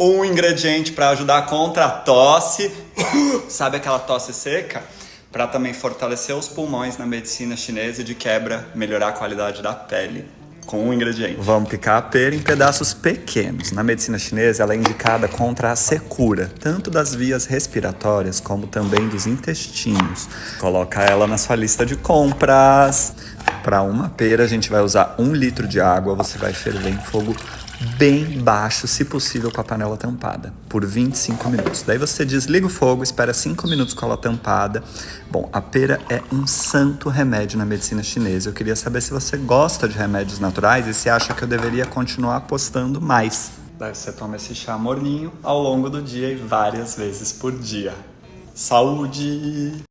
Um ingrediente para ajudar contra a tosse, sabe aquela tosse seca? Para também fortalecer os pulmões na medicina chinesa e de quebra melhorar a qualidade da pele. Com um ingrediente. Vamos picar a pera em pedaços pequenos. Na medicina chinesa, ela é indicada contra a secura, tanto das vias respiratórias como também dos intestinos. Coloca ela na sua lista de compras. Para uma pera, a gente vai usar 1 litro de água. Você vai ferver em fogo bem baixo, se possível com a panela tampada, por 25 minutos. Daí você desliga o fogo, espera 5 minutos com ela tampada. Bom, a pera é um santo remédio na medicina chinesa. Eu queria saber se você gosta de remédios naturais e se acha que eu deveria continuar apostando mais. Daí você toma esse chá morninho ao longo do dia e várias vezes por dia. Saúde!